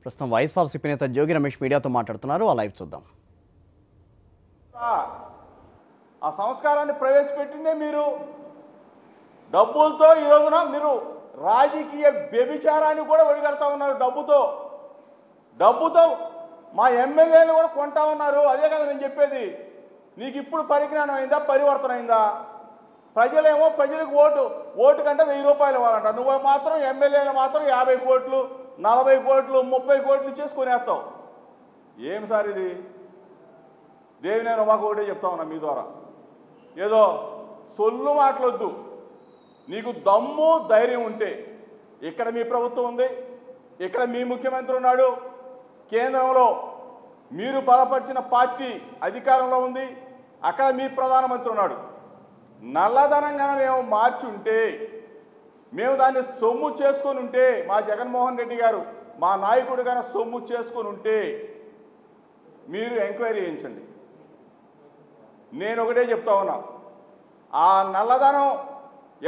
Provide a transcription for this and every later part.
ప్రస్తుతం వైఎస్ఆర్సీపీ నేత జోగి రమేష్ మీడియాతో మాట్లాడుతున్నారు. ఆ లైవ్ చూద్దాం. ఆ సంస్కారాన్ని ప్రవేశపెట్టిందే మీరు. డబ్బులతో ఈ రోజున మీరు రాజకీయ వ్యభిచారాన్ని కూడా ఒడిగడతా ఉన్నారు. డబ్బుతో మా ఎమ్మెల్యేలు కూడా కొంటా ఉన్నారు. అదే కదా నేను చెప్పేది. నీకు ఇప్పుడు పరిజ్ఞానం అయిందా, పరివర్తన అయిందా? ప్రజలేమో ప్రజలకు ఓటు కంటే 1000 రూపాయలు ఇవ్వాలంట. నువ్వు మాత్రం ఎమ్మెల్యేలు మాత్రం 50 కోట్లు 40 కోట్లు 30 కోట్లు చేసుకునేస్తావు. ఏం సార్ ఇది? దేవినేని ఉమాకు ఒకటే చెప్తా ఉన్నా మీ ద్వారా, ఏదో సొల్లు మాటలొద్దు. నీకు దమ్ము ధైర్యం ఉంటే ఇక్కడ మీ ప్రభుత్వం ఉంది, ఇక్కడ మీ ముఖ్యమంత్రి ఉన్నాడు, కేంద్రంలో మీరు బలపరిచిన పార్టీ అధికారంలో ఉంది, అక్కడ మీ ప్రధానమంత్రి ఉన్నాడు. నల్లధనంగా మేము మార్చి ఉంటే, మేము దాన్ని సొమ్ము చేసుకొని ఉంటే, మా జగన్మోహన్ రెడ్డి గారు మా నాయకుడు గారు సొమ్ము చేసుకొని ఉంటే మీరు ఎంక్వైరీ చేయించండి. నేను ఒకటే చెప్తా ఉన్నా, ఆ నల్లధనం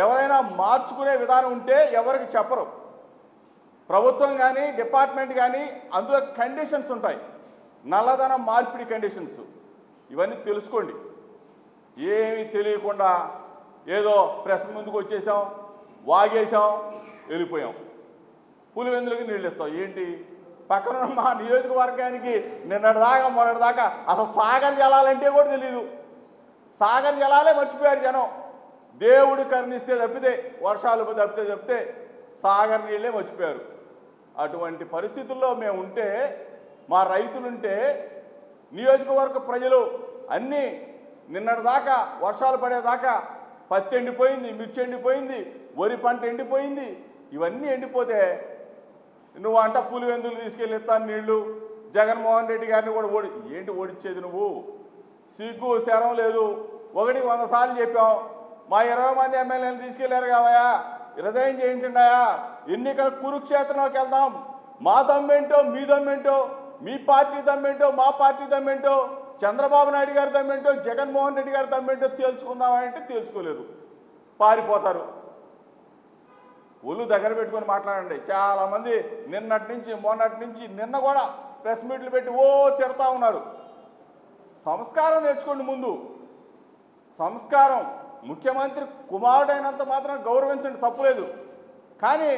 ఎవరైనా మార్చుకునే విధానం ఉంటే ఎవరికి చెప్పరు. ప్రభుత్వం కానీ డిపార్ట్మెంట్ కానీ అందులో కండిషన్స్ ఉంటాయి, నల్లధనం మార్పిడి కండిషన్స్. ఇవన్నీ తెలుసుకోండి. ఏమీ తెలియకుండా ఏదో ప్రెస్ ముందుకు వచ్చేసాం, వాగేసాం, వెళ్ళిపోయాం. పులివెందులకి నీళ్ళు ఇస్తాం ఏంటి? పక్కన మా నియోజకవర్గానికి మొన్నటిదాకా అసలు సాగర్ జలాలంటే కూడా తెలియదు. సాగర్ జలాలే మర్చిపోయారు జనం. దేవుడు కరుణిస్తే తప్పితే, వర్షాలు తప్పితే సాగర్ నీళ్ళే మర్చిపోయారు. అటువంటి పరిస్థితుల్లో మేము ఉంటే, మా రైతులుంటే, నియోజకవర్గ ప్రజలు అన్నీ నిన్నటిదాకా వర్షాలు పడేదాకా పత్తి ఎండిపోయింది, మిర్చి ఎండిపోయింది, వరి పంట ఎండిపోయింది. ఇవన్నీ ఎండిపోతే నువ్వు అంట పులివెందులు తీసుకెళ్ళి ఇస్తాను నీళ్లు, జగన్మోహన్ రెడ్డి గారిని కూడా ఏంటి ఓడిచ్చేది నువ్వు? సిగ్గు శరం లేదు. 100 సార్లు చెప్పాం, మా 20 మంది ఎమ్మెల్యేలు తీసుకెళ్లారు కావయా, హృదయం చేయించండియా, ఎన్నికల కురుక్షేత్రంలోకి వెళ్దాం. మా దమ్మేంటో, మీ దమ్మేంటో, మీ పార్టీ దమ్మేంటో, మా పార్టీ దమ్మేంటో, చంద్రబాబు నాయుడు గారి దమ్మేంటో, జగన్మోహన్ రెడ్డి గారి దమ్మేంటో తేల్చుకుందామంటే తేల్చుకోలేదు, పారిపోతారు. ఒళ్ళు దగ్గర పెట్టుకొని మాట్లాడండి. చాలామంది నిన్నటి నుంచి మొన్నటి నుంచి నిన్న కూడా ప్రెస్ మీట్లు పెట్టి తిడతా ఉన్నారు. సంస్కారం నేర్చుకోండి ముందు. సంస్కారం ముఖ్యమంత్రి కుమారుడైనంత మాత్రం గౌరవించండి, తప్పులేదు. కానీ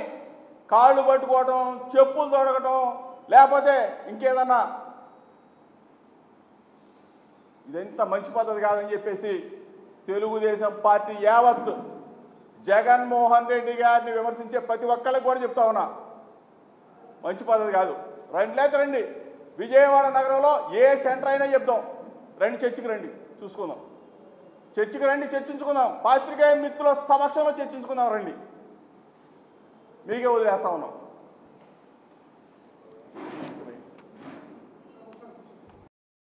కాళ్ళు పట్టుకోవడం, చెప్పులు తొడగటం, లేకపోతే ఇంకేదన్నా, ఇదంతా మంచి పద్ధతి కాదని చెప్పేసి తెలుగుదేశం పార్టీ యావత్ జగన్మోహన్ రెడ్డి గారిని విమర్శించే ప్రతి ఒక్కళ్ళకి కూడా చెప్తా ఉన్నా, మంచి పద్ధతి కాదు. రండి విజయవాడ నగరంలో ఏ సెంటర్ అయినా చెప్తాం, రండి చర్చికి రండి, చూసుకుందాం. చర్చికి రండి, చర్చించుకుందాం. పాత్రికేయ మిత్రుల సమక్షంలో చర్చించుకుందాం. రండి, మీకే వదిలేస్తా ఉన్నాం.